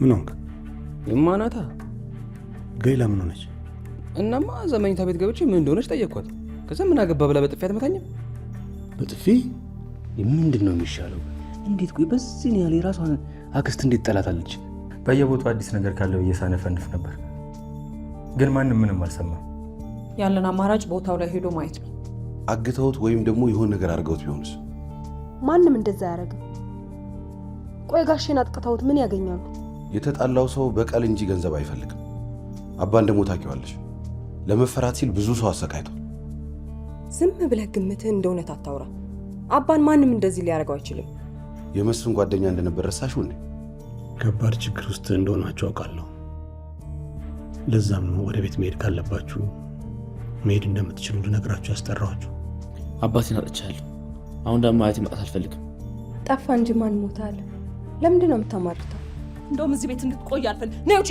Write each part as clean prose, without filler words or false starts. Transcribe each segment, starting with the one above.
ምን ሆንክ? የማናታ ገይላ ምን ሆነች? እናማ ዘመኝታ ቤት ገብቼ ምን እንደሆነች ጠየቅኳት። ከዛ ምን አገባ ብላ በጥፊ አትመታኝም? በጥፊ ምንድን ነው የሚሻለው? እንዴት ቆይ በዚህ ያለ የራሷን አክስት እንዴት ጠላታለች? በየቦታው አዲስ ነገር ካለው እየሳነፈንፍ ነበር፣ ግን ማንም ምንም አልሰማም። ያለን አማራጭ ቦታው ላይ ሄዶ ማየት ነው። አግተውት ወይም ደግሞ የሆነ ነገር አድርገውት ቢሆንስ? ማንም እንደዛ ያደርግ። ቆይ ጋሼን አጥቅተውት ምን ያገኛሉ? የተጣላው ሰው በቀል እንጂ ገንዘብ አይፈልግም። አባን ደግሞ ታውቂዋለሽ፣ ለመፈራት ሲል ብዙ ሰው አሰቃይቷል። ዝም ብለህ ግምትህን እንደ እውነት አታውራ። አባን ማንም እንደዚህ ሊያደርገው አይችልም። የመስፍን ጓደኛ እንደነበር ረሳሽው እንዴ? ከባድ ችግር ውስጥ እንደሆናችሁ አውቃለሁ። ለዛም ነው ወደ ቤት መሄድ ካለባችሁ መሄድ እንደምትችሉ ልነግራችሁ ያስጠራኋችሁ። አባቴን አጥቻለሁ። አሁን ደግሞ አያቴ መጣት አልፈልግም። ጠፋ እንጂ ማን ሞታል? ለምንድን ነው የምታማርተው? እንደውም እዚህ ቤት እንድትቆይ አልፈልግም። ነይ ውጪ፣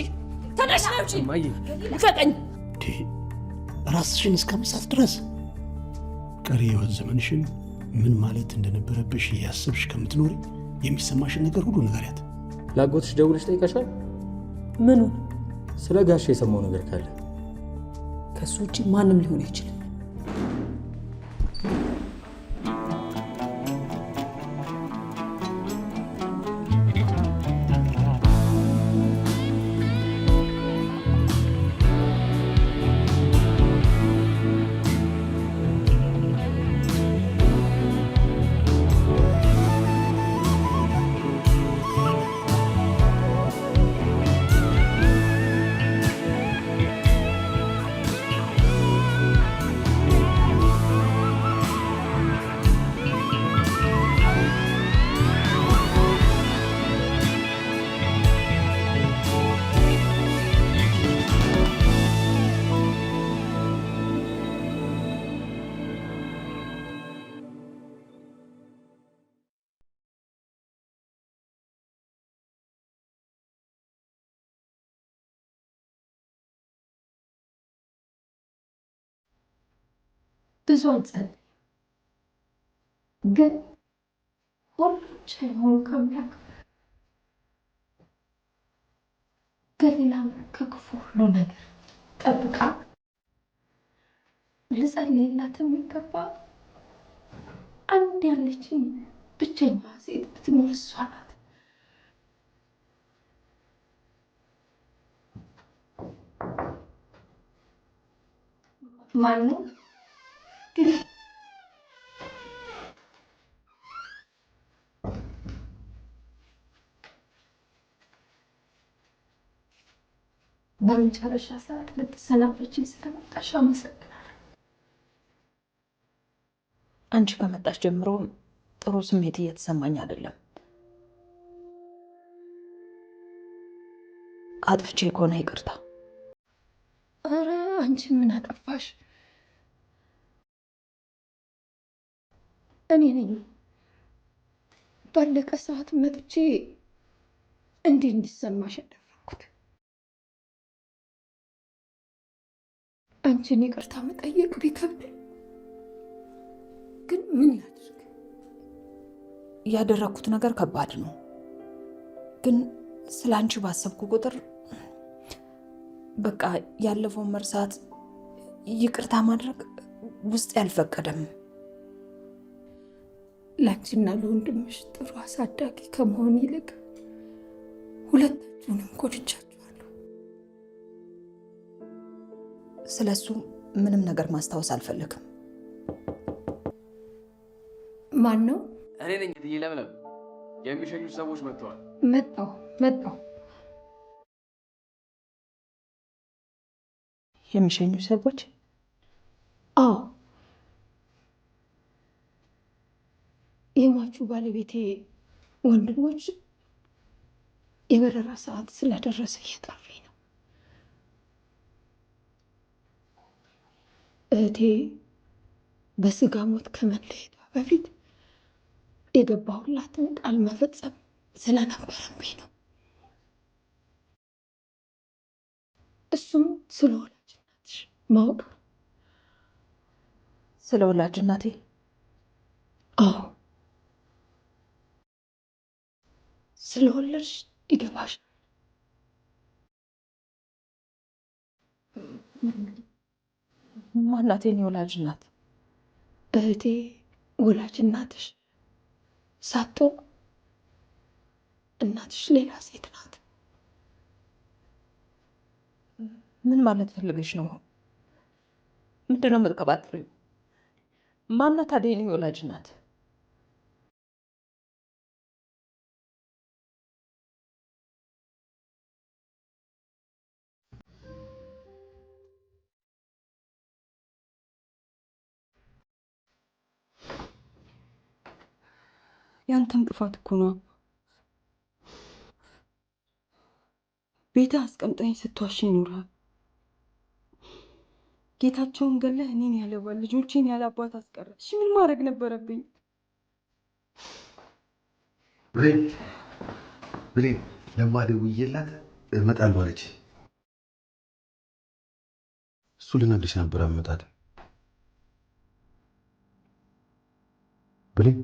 ተነሽ፣ ነይ ውጪ። ልቀቀኝ። ራስሽን እስከመሳት ድረስ ቀሪ ህይወት ዘመንሽን ምን ማለት እንደነበረብሽ እያሰብሽ ከምትኖሪ የሚሰማሽን ነገር ሁሉ ንገሪያት። ላጎትሽ ደውለሽ ጠይቀሻል? ምኑን? ስለ ጋሽ የሰማው ነገር ካለ ከሱ ውጪ ማንም ሊሆን አይችልም። ብዙ አንጸል ግን ሁሉም ከአምላክ ገሊላ ከክፉ ሁሉ ነገር ጠብቃ ልጸልይላት የሚገባ አንድ ያለችኝ ብቸኛ ሴት ብትኖር እሷ ናት። ማነው? በመጨረሻ ሰዓት ልትሰናበችኝ ስለመጣሽ አመሰግናለሁ። አንቺ ከመጣሽ ጀምሮ ጥሩ ስሜት እየተሰማኝ አይደለም። አጥፍቼ ከሆነ ይቅርታ። ኧረ አንቺ ምን አጠፋሽ? እኔ ነኝ ባለቀ ሰዓት መጥቼ እንዲህ እንዲሰማሽ ያደረኩት። አንቺን ይቅርታ መጠየቅ ቢከብድ ግን ምን ላድርግ? ያደረኩት ነገር ከባድ ነው፣ ግን ስለ አንቺ ባሰብኩ ቁጥር በቃ ያለፈውን መርሳት፣ ይቅርታ ማድረግ ውስጥ ያልፈቀደም። ለአንቺና ለወንድምሽ ጥሩ አሳዳጊ ከመሆን ይልቅ ሁለታችሁንም ጎድቻችኋለሁ። ስለሱ ምንም ነገር ማስታወስ አልፈልግም። ማን ነው? እኔ ነኝ እትዬ ለምለም። የሚሸኙ ሰዎች መጥተዋል። መጣሁ። የሚሸኙ ሰዎች? አዎ፣ የሟቹ ባለቤቴ ወንድሞች የበረራ ሰዓት ስለደረሰ እየጠሩኝ ነው። እህቴ በስጋ ሞት ከመለየቷ በፊት የገባሁላትን ቃል መፈጸም ስለነበረብኝ ነው። እሱም ስለ ወላጅ እናትሽ ማወቅ ነው። ስለ ወላጅ እናቴ? አዎ፣ ስለወለድሽ ይገባሻል። ማናት? የኔ ወላጅ እናት? እህቴ ወላጅ እናትሽ ሳትሆን እናትሽ ሌላ ሴት ናት። ምን ማለት ፈልገሽ ነው? ምንድነው የምትቀባጥሪው? ማናት ታዲያ የኔ ወላጅ እናት? ያንተም ጥፋት እኮ ነው። ቤትህ አስቀምጠኝ ስትዋሽ ይኖራል። ጌታቸውን ገለህ እኔን ያለ ባል ልጆቼን ያለ አባት አስቀረ። እሺ ምን ማድረግ ነበረብኝ? ብሌን ለማደውዬላት እመጣለሁ አለች። እሱ ልነግርሽ ነበር አመጣት። ብሌን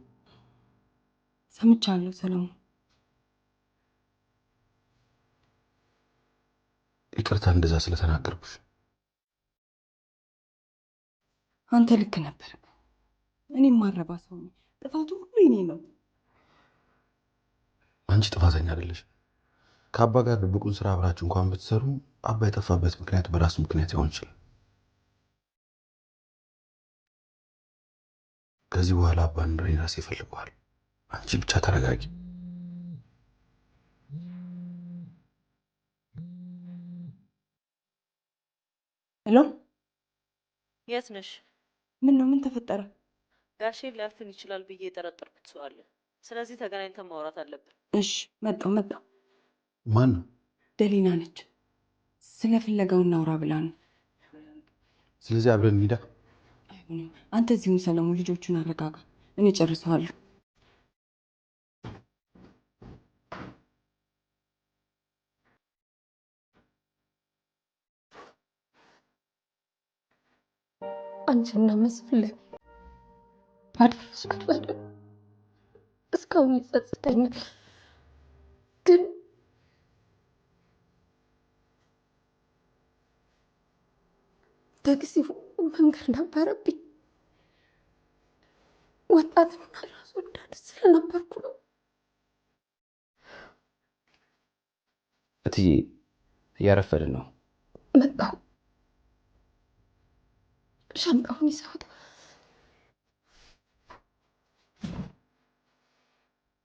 ሰምቻለሁ ሰለሞን። ይቅርታ እንደዛ ስለተናገርኩሽ። አንተ ልክ ነበር። እኔም ማረባ ሰው ነኝ። ጥፋቱ ሁሉ የኔ ነው። አንቺ ጥፋተኛ አይደለሽ። ከአባ ጋር ድብቁን ስራ አብራችሁ እንኳን ብትሰሩ አባ የጠፋበት ምክንያት በራሱ ምክንያት ሊሆን ይችላል። ከዚህ በኋላ አባ እንደኔ ራሴ ይፈልገዋል። አንቺ ብቻ ተረጋጊ። ሄሎ፣ የት ነሽ? ምን ነው? ምን ተፈጠረ? ጋሼ ሊያፍን ይችላል ብዬ የጠረጠርኩት ሰው አለ። ስለዚህ ተገናኝተን ማውራት አለብን። እሺ፣ መጣሁ። ማን ነው? ደሊና ነች። ስለ ፍለጋው እናውራ ብላ ነው። ስለዚህ አብረን እንሂዳ። አይሆንም። አንተ እዚሁን ሰለሞን፣ ልጆቹን አረጋጋ። እኔ ጨርሰዋለሁ። አንቺና መስፍን ባደረሱት በደል እስካሁን ይጸጽተኛል። ግን በጊዜው መንገድ ነበረብኝ። ወጣትና ራስ ወዳድ ስለነበርኩ ነው። እትዬ እያረፈድን ነው። መጣሁ። ሻንጣውን ይዘውት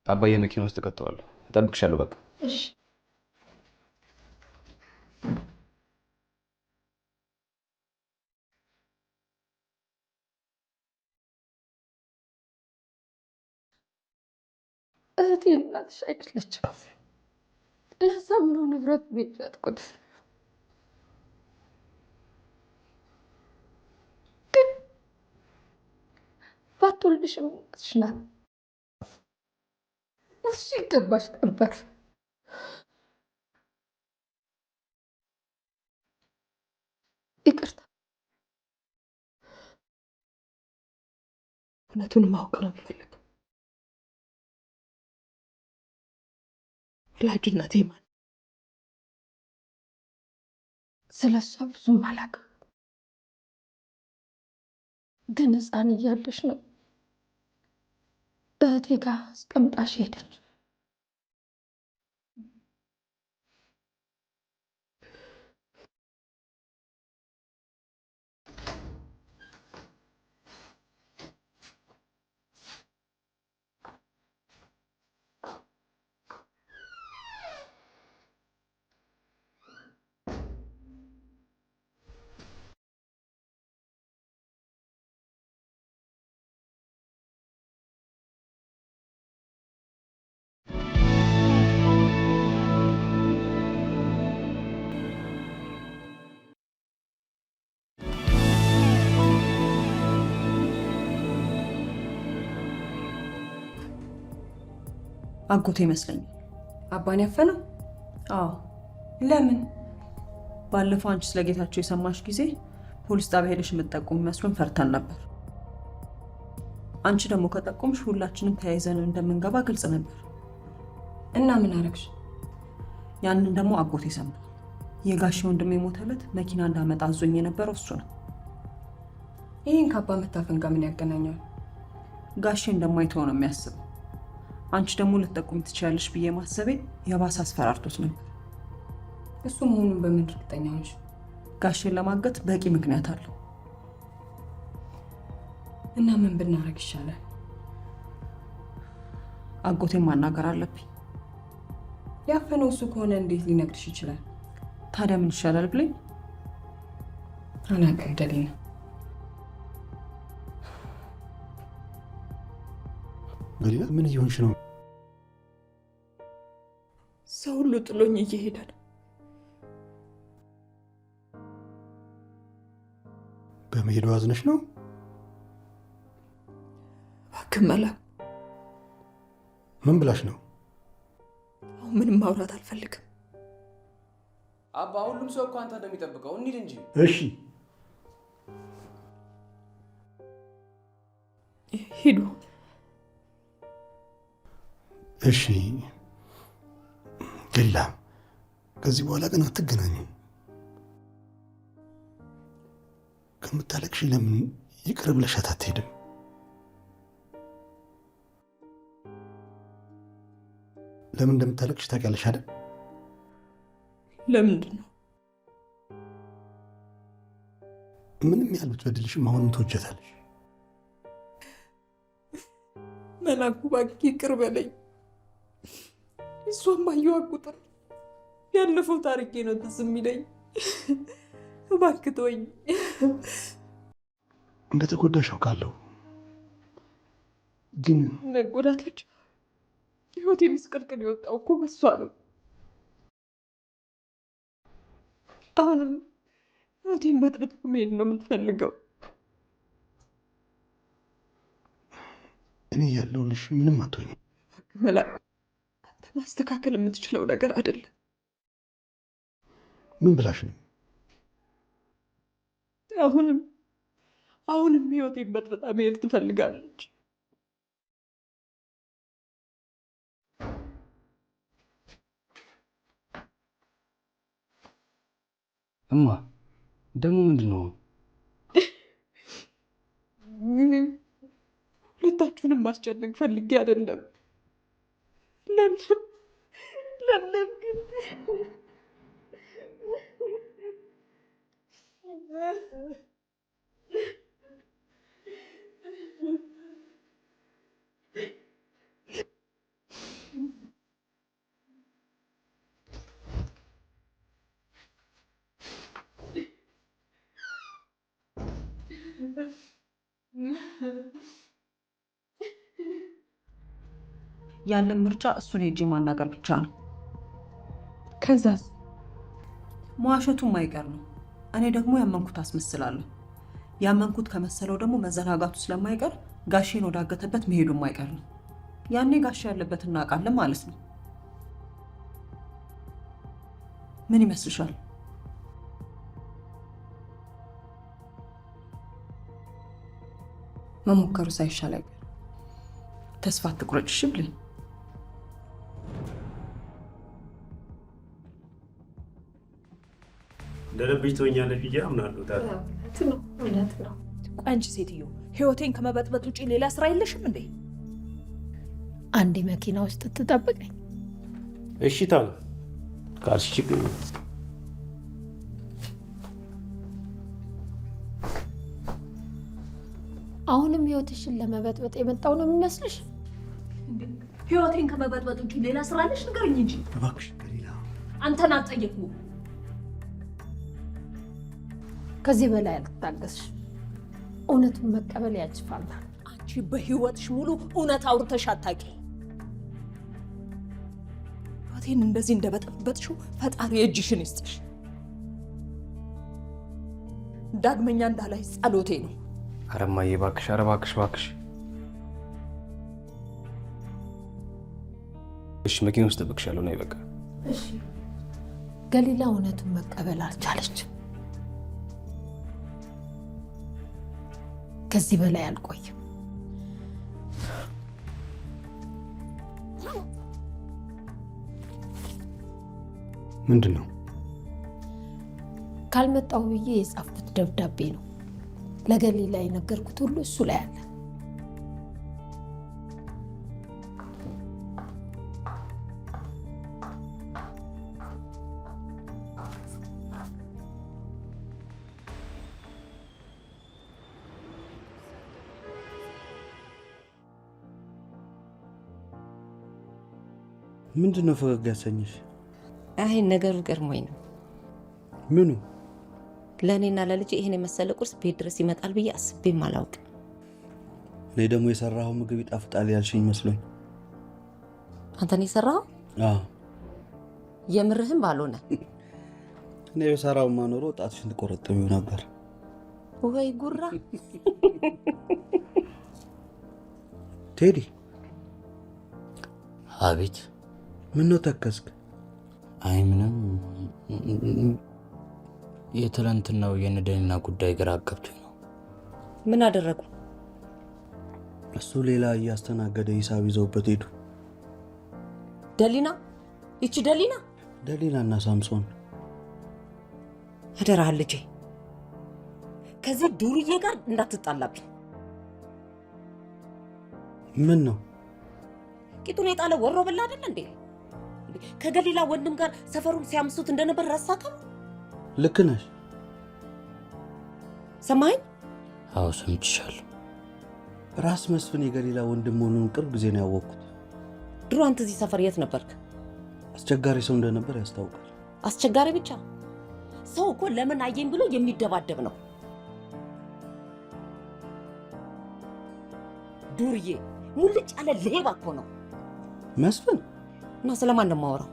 አባዬ መኪና ውስጥ እቀጥዋለሁ። እጠብቅሻለሁ። በቃ እሺ። እህቴ እናትሽ አይደለችም። ለዛም ነው ንብረት ቤት ያጥቁት። ግን ባትወልድሽም እናትሽ ናት። እሱ ይገባሽ ነበር። ይቅርታ። እውነቱን ማወቅ ነው የምፈልገው። ወላጅ እናቴ ማን? ስለ እሷ ብዙም አላውቅም። ግን ሕፃን እያለሽ ነው እህቴ ጋር አስቀምጣሽ ሄደች። አጎቴ ይመስለኛል። አባን ያፈነው? አዎ። ለምን? ባለፈው አንቺ ስለ ጌታቸው የሰማሽ ጊዜ ፖሊስ ጣቢያ ሄደሽ የምትጠቁም መስሎን ፈርተን ነበር። አንቺ ደግሞ ከጠቆምሽ ሁላችንም ተያይዘን እንደምንገባ ግልጽ ነበር። እና ምን አረግሽ? ያንን ደግሞ አጎቴ ሰማ። የጋሼ ወንድም የሞተለት መኪና እንዳመጣ አዞኝ የነበረው እሱ ነው። ይህን ከአባ መታፈን ጋር ምን ያገናኛል? ጋሼ እንደማይተው ነው የሚያስበው። አንቺ ደግሞ ልትጠቁሚ ትችላለሽ ብዬ ማሰቤ የባሰ አስፈራርቶት ነበር። እሱ መሆኑን በምን እርግጠኛ ነሽ? ጋሼን ለማገት በቂ ምክንያት አለው። እና ምን ብናረግ ይሻላል? አጎቴን ማናገር አለብኝ። ያፈነው እሱ ከሆነ እንዴት ሊነግርሽ ይችላል? ታዲያ ምን ይሻላል ብለኝ? አላውቅም ደሊና። ገሊላ ምን እየሆንሽ ነው? ሰው ሁሉ ጥሎኝ እየሄደ ነው። በመሄዱ አዝነሽ ነው? እባክህ መላኩ። ምን ብላሽ ነው? አሁን ምንም ማውራት አልፈልግም። አባ ሁሉም ሰው እኮ አንተ እንደሚጠብቀው እንሂድ እንጂ። እሺ ሂዱ። እሺ ገሊላ፣ ከዚህ በኋላ ግን አትገናኙ። ከምታለቅሽ ለምን ይቅር ብለሻት አትሄድም? ለምን እንደምታለቅሽ ታውቂያለሽ አይደል? ለምንድን ነው? ምንም ያህል ብትበድልሽም አሁንም ትወጃታለሽ። መላኩ እባክህ ይቅር በለኝ። እሷን ባየኋ ቁጥር ያለፈው ታሪኬ ነው ትዝ የሚለኝ። እባክህ ተወኝ። እንደተጎዳሽ አውቃለሁ፣ ግን መጎዳቶች ህይወቴ ምስቅልቅል የወጣው እኮ በሷ ነው። አሁንም ህይወቴን በጥብጥ መሄድ ነው የምትፈልገው? እኔ ያለሁልሽ ምንም አትሆኝም። መላኩ አንተ ማስተካከል የምትችለው ነገር አይደለም። ምን ብላሽ ነው? አሁንም ህይወቴን በጥብጣ መሄድ ትፈልጋለች። እማ ደግሞ ምንድን ነው? ሁለታችሁንም ማስጨነቅ ፈልጌ አይደለም። ለምን ግን ያለን ምርጫ እሱን ሄጄ ማናገር ብቻ ነው። ከዛስ? መዋሸቱም አይቀር ነው። እኔ ደግሞ ያመንኩት አስመስላለሁ። ያመንኩት ከመሰለው ደግሞ መዘናጋቱ ስለማይቀር ጋሼን ወዳገተበት መሄዱም አይቀር ነው። ያኔ ጋሼ ያለበት እናውቃለን ማለት ነው። ምን ይመስልሻል? መሞከሩ ሳይሻል አይቀር። ተስፋ አትቁረጭ እሺ ብለኝ። እንደልብሽ ትሆኛለሽ ብዬ አምናለሁ። እውነት ነው። ቆይ አንቺ ሴትዮ ህይወቴን ከመበጥበጥ ውጪ ሌላ ስራ የለሽም እንዴ? አንዴ መኪና ውስጥ ትጠብቀኝ። እሺ ታል ካልሽ ችግር አሁንም ህይወትሽን ለመበጥበጥ የመጣው ነው የሚመስልሽ? ህይወቴን ከመበጥበጥ ውጪ ሌላ ስራ አለሽ? ንገረኝ እንጂ እባክሽ ገሊላ። አንተን አልጠየቅኩም። ከዚህ በላይ አልታገስሽ። እውነቱን መቀበል ያጭፋል። አንቺ በህይወትሽ ሙሉ እውነት አውርተሽ አታውቂ። ህይወቴን እንደዚህ እንደበጠበጥሽው ፈጣሪ እጅሽን ይስጥሽ። ዳግመኛ እንዳላይ ጸሎቴ ነው። ኧረ እማዬ እባክሽ፣ ኧረ እባክሽ እባክሽ። እሺ መኪና ውስጥ እጠብቅሻለሁ። ነይ በቃ። እሺ። ገሊላ እውነቱን መቀበል አልቻለችም። ከዚህ በላይ አልቆይም። ምንድን ነው? ካልመጣው ብዬ የጻፍኩት ደብዳቤ ነው። ለገሊላ የነገርኩት ሁሉ እሱ ላይ አለ። ምንድን ነው ፈገግ ያሰኘሽ? አይ ነገሩ ገርሞኝ ነው። ምኑ? ለእኔና ለልጄ ይሄን የመሰለ ቁርስ ቤት ድረስ ይመጣል ብዬ አስቤም አላውቅም። እኔ ደግሞ የሰራኸው ምግብ ይጣፍጣል ያልሽኝ መስሎኝ። አንተን የሰራኸው? አዎ። የምርህም ባልሆነ እኔ የሰራውማ ኖሮ ጣትሽን ትቆረጥሚው ነበር። ወይ ጉራ! ቴዲ። አቤት። ምን ነው ተከስክ? አይ ምንም፣ የትላንትናው የነደሊና ጉዳይ ግራ አጋብቶኝ ነው። ምን አደረጉ? እሱ ሌላ እያስተናገደ ሂሳብ ይዘውበት ሄዱ። ደሊና? ይቺ ደሊና? ደሊናና ሳምሶን። አደራህን ልጄ፣ ከዚህ ዱርዬ ጋር እንዳትጣላብኝ። ምን ነው? ቂጡን የጣለ ወሮ በላ አይደል እንዴ? ከገሊላ ወንድም ጋር ሰፈሩን ሲያምሱት እንደነበር ረሳከው? ልክ ነሽ። ሰማኸኝ? አዎ ሰምቼሻለሁ። ራስ መስፍን የገሊላ ወንድም መሆኑን ቅርብ ጊዜ ነው ያወቅኩት። ድሮ አንተ እዚህ ሰፈር የት ነበርክ? አስቸጋሪ ሰው እንደነበር ያስታውቃል። አስቸጋሪ ብቻ? ሰው እኮ ለምን አየኝ ብሎ የሚደባደብ ነው። ዱርዬ ሙልጭ ያለ ሌባ እኮ ነው መስፍን። እና ስለማን ነው የማወራው?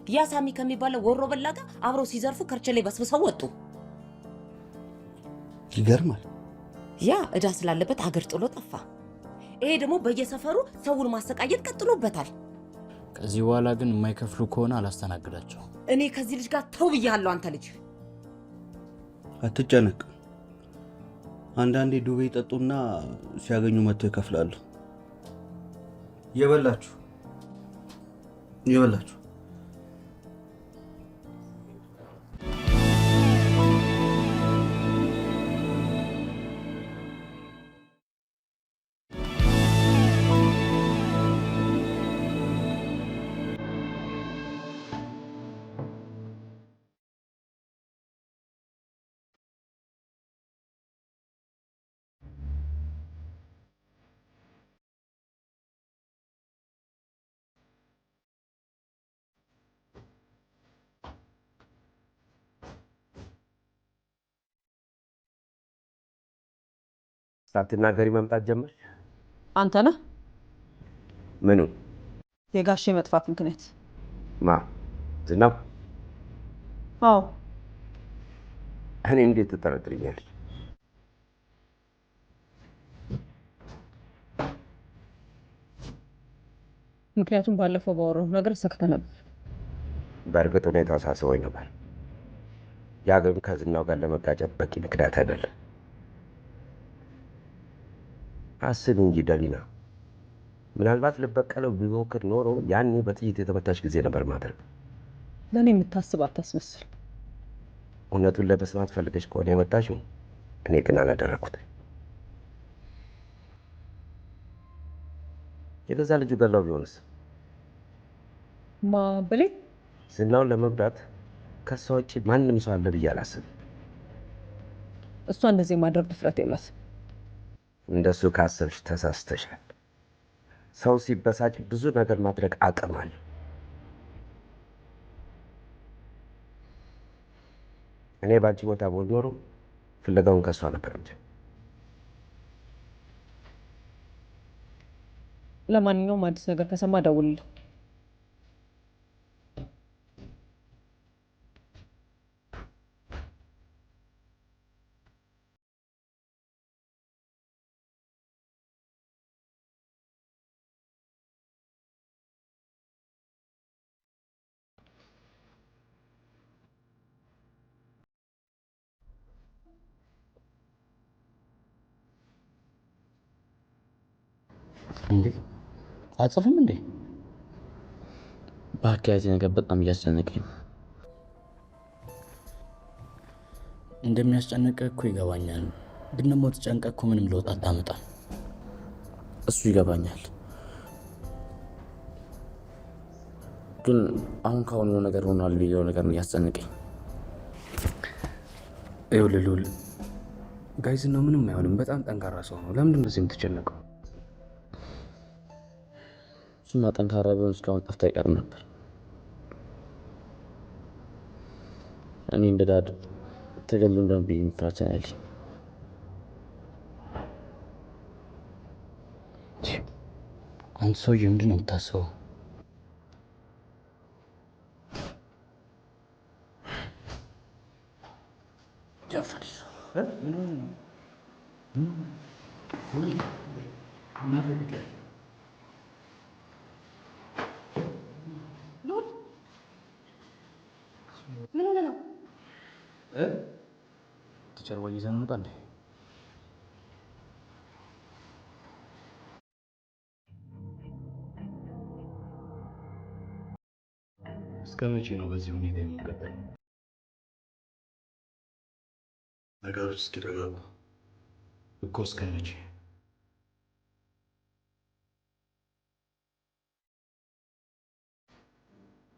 ያ ሳሚ ከሚባለው ወሮ በላ ጋር አብረው ሲዘርፉ ከርቸሌ በስብሰው ወጡ። ይገርማል። ያ እዳ ስላለበት አገር ጥሎ ጠፋ። ይሄ ደግሞ በየሰፈሩ ሰውን ማሰቃየት ቀጥሎበታል። ከዚህ በኋላ ግን የማይከፍሉ ከሆነ አላስተናግዳቸው። እኔ ከዚህ ልጅ ጋር ተው ብያለሁ። አንተ ልጅ አትጨነቅ። አንዳንዴ ዱቤ ይጠጡና ሲያገኙ መጥተው ይከፍላሉ። የበላችሁ ሳትናገሪ መምጣት ጀመር። አንተ ነህ? ምኑ? የጋሼ መጥፋት ምክንያት። ማ? ዝናብ? አዎ። እኔ እንዴት ትጠረጥሪኛለሽ? ምክንያቱም ባለፈው ባወራሁ ነገር ሰክተህ ነበር። በእርግጥ ሁኔታው አሳስቦኝ ነበር። ያ ግን ከዝናው ጋር ለመጋጨት በቂ ምክንያት አይደለም። አስብ እንጂ ደሊና፣ ምናልባት ልበቀለው ቢሞክር ኖሮ ያኔ በጥይት የተመታች ጊዜ ነበር ማድረግ። ለእኔ የምታስብ አታስመስል። እውነቱን ለመስማት ፈልገሽ ከሆነ የመጣሽው፣ እኔ ግን አላደረኩት። የገዛ ልጁ ገላው ቢሆንስ? ማ ብሌ? ዝናውን ለመጉዳት ከሷ ውጭ ማንም ሰው አለ ብዬ አላስብም። እሷ እንደዚህ ማድረግ ድፍረት የላት። እንደሱ ካሰብሽ ተሳስተሻል። ሰው ሲበሳጭ ብዙ ነገር ማድረግ አቅም አለ። እኔ ባንቺ ቦታ ብሆን ኖሮ ፍለጋውን ከሷ ነበር እንጂ። ለማንኛውም አዲስ ነገር ከሰማ ደውልልኝ። እንዴ አጽፍም እንዴ? በአካባቢ ነገር በጣም እያስጨነቀኝ ነው። እንደሚያስጨንቅህ እኮ ይገባኛል። ግን ደግሞ ተጨንቀህ እኮ ምንም ለውጥ አታመጣም። እሱ ይገባኛል። ግን አሁን ካሁኑ ነገር ሆኗል ብዬው ነገር ነው ያስጨንቀኝ። ይኸውልህ ልዑል፣ ጋይዝ ነው ምንም አይሆንም። በጣም ጠንካራ ሰው ነው። ለምንድን ነው የምትጨነቀው? እሱማ ጠንካራ ቢሆን እስካሁን ጠፍቶ አይቀርም ነበር። እኔ እንደ ዳድ ተገሉ እንደብኝ ፍራቻ ያለኝ። አንተ ሰውዬ ምንድን ነው የምታስበው? ምን ሆነ ነው? ቲቸር ወይ ይዘን እንውጣ እንዴ? እስከ መቼ ነው በዚህ ሁኔታ የምንቀጥለው? ነገሮች እስኪረጋጉ እኮ እስከ መቼ?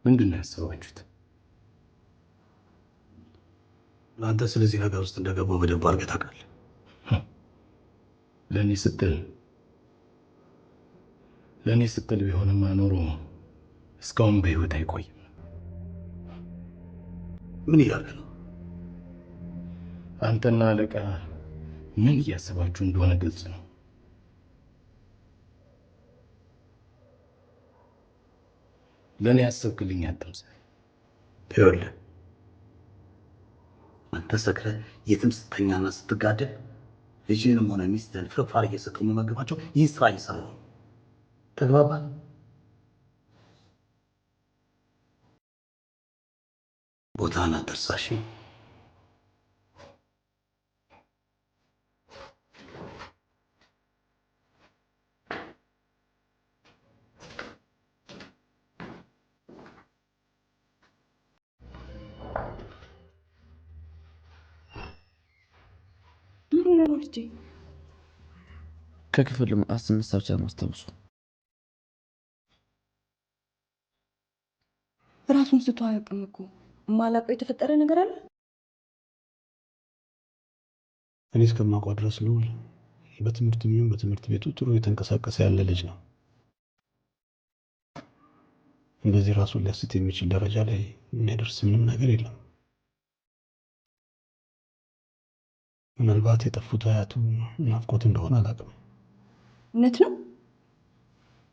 ምንድን ነው ያሰባችሁት? ለአንተ ስለዚህ ነገር ውስጥ እንደገባው በደንብ አድርገህ ታውቃለህ። ለእኔ ስትል ቢሆንማ ኖሮ እስካሁን በህይወት አይቆይም። ምን እያለ ነው? አንተና አለቃ ምን እያሰባችሁ እንደሆነ ግልጽ ነው። ለእኔ ያሰብክልኝ አትምሰል። ይኸውልህ አንተ ሰክረህ የትም ስተኛና ስትጋደል ልጅህንም ሆነ ሚስትህን ፍርፋሪ እየሰጠው የምመግባቸው ይህ ስራ እየሰራሁ ነው። ተግባባን? ቦታህን አትርሳ እሺ? ከክፍል ስምንት ብቻ ማስታወሱ ራሱን ስቶ አያውቅም እኮ። የማላውቀው የተፈጠረ ነገር አለ? እኔ እስከማውቀው ድረስ ልዑል በትምህርት የሚሆን በትምህርት ቤቱ ጥሩ የተንቀሳቀሰ ያለ ልጅ ነው። እንደዚህ ራሱን ሊያስት የሚችል ደረጃ ላይ የሚያደርስ ምንም ነገር የለም። ምናልባት የጠፉት አያቱ ናፍቆት እንደሆነ አላውቅም። እውነት ነው?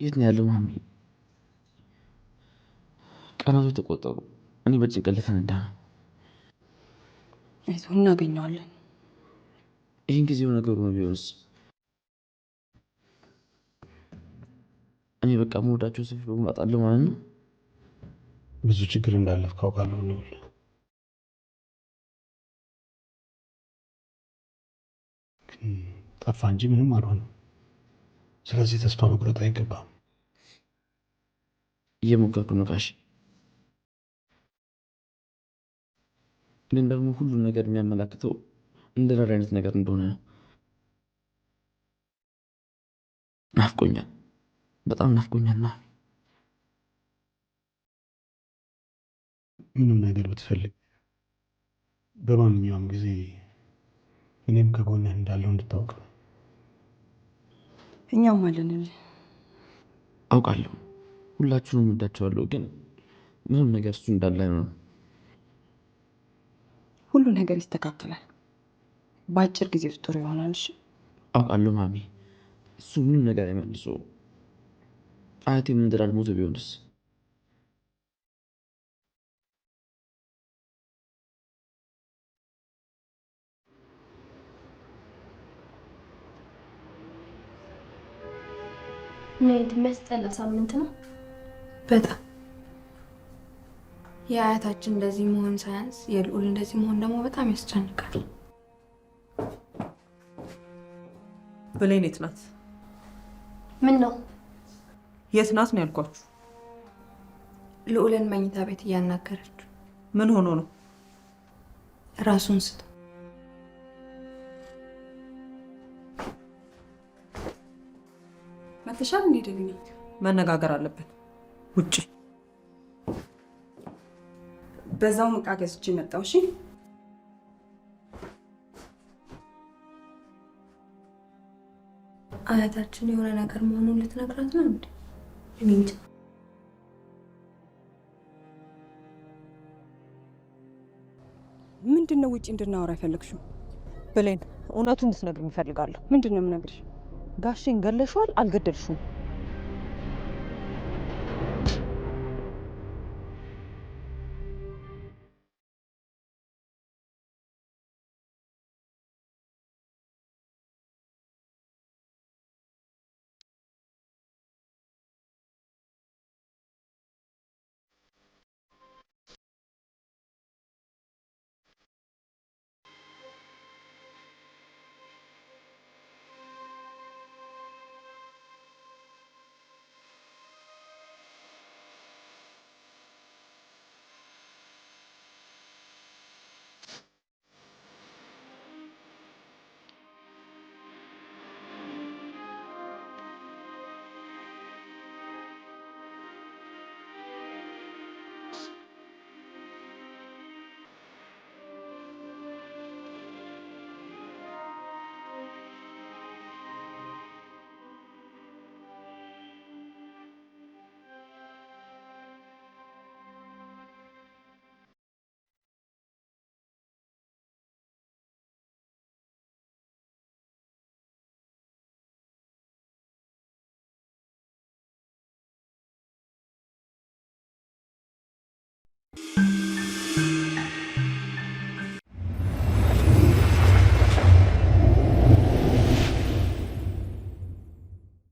የት ነው ያለው ማሚ? ቀናቱ ተቆጠሩ። እኔ በጭንቀት ልፈነዳ ነው። አይዞህ እናገኘዋለን። ይህን ጊዜው ነገሩ ነው ቢሆንስ? እኔ በቃ መወዳቸው ሰዎች በሙሉ አጣለሁ ማለት ነው። ብዙ ችግር እንዳለፍክ አውቃለሁ ልዑል። ጠፋ እንጂ ምንም አልሆነም። ስለዚህ ተስፋ መቁረጥ አይገባም። እየሞከርኩ ነው ጋሽ፣ ግን ደግሞ ሁሉም ነገር የሚያመላክተው እንደ ዳር አይነት ነገር እንደሆነ ነው። ናፍቆኛል፣ በጣም ናፍቆኛል። ምንም ነገር ብትፈልግ በማንኛውም ጊዜ እኔም ከጎንህ እንዳለው እንድታውቅ ነው። እኛም አለንልህ። አውቃለሁ፣ ሁላችሁንም እወዳቸዋለሁ፣ ግን ምንም ነገር እሱ እንዳለ ነው። ሁሉ ነገር ይስተካከላል። በአጭር ጊዜ ውስጥ ጥሩ ይሆናል። እሺ አውቃለሁ ማሚ። እሱ ምንም ነገር አይመልሶ አያቴ ምን እንዳል ሞቶ ቢሆንስ? ምን መስጠላ ሳምንት ነው። በጣም የአያታችን እንደዚህ መሆን ሳያንስ የልዑል እንደዚህ መሆን ደግሞ በጣም ያስጨንቃል። ብሌን የት ናት? ምን ነው? የት ናት ነው ያልኳችሁ። ልዑልን መኝታ ቤት እያናገረችው። ምን ሆኖ ነው? ራሱን ስቶ ተረጋግተሻል እንዴ ደብኛ? መነጋገር አለብን ውጪ። በዛው ዕቃ ገዝቼ መጣሁ። እሺ አያታችን የሆነ ነገር መሆኑን ልትነግራት ነው እንዴ? እኔ እንጃ። ምንድን ነው ውጪ እንድናወራ የፈለግሽው? ብሌን እውነቱን እንድትነግሪኝ እፈልጋለሁ። ምንድን ነው የምነግርሽ? ጋሼን ገለሽዋል አልገደልሽውም?